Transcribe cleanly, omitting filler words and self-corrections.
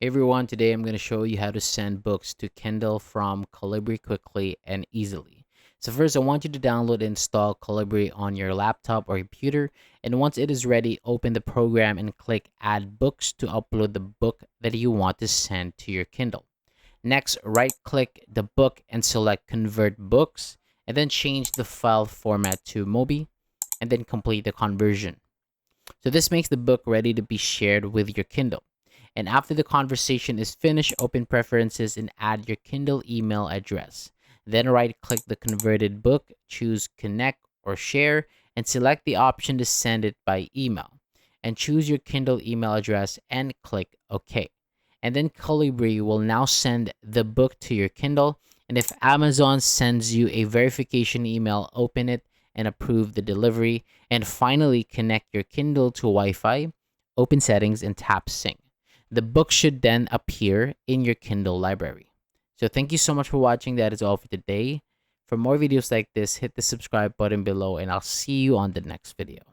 Hey everyone, today I'm going to show you how to send books to Kindle from Calibre quickly and easily. So first, I want you to download and install Calibre on your laptop or computer, and once it is ready, open the program and click Add Books to upload the book that you want to send to your Kindle. Next, right-click the book and select Convert Books, and then change the file format to MOBI, and then complete the conversion. So this makes the book ready to be shared with your Kindle. And after the conversation is finished, open Preferences and add your Kindle email address. Then right-click the converted book, choose Connect or Share, and select the option to send it by email. And choose your Kindle email address and click OK. And then Calibri will now send the book to your Kindle. And if Amazon sends you a verification email, open it and approve the delivery. And finally, connect your Kindle to Wi-Fi, open settings, and tap sync. The book should then appear in your Kindle library. So thank you so much for watching. That is all for today. For more videos like this, hit the subscribe button below, and I'll see you on the next video.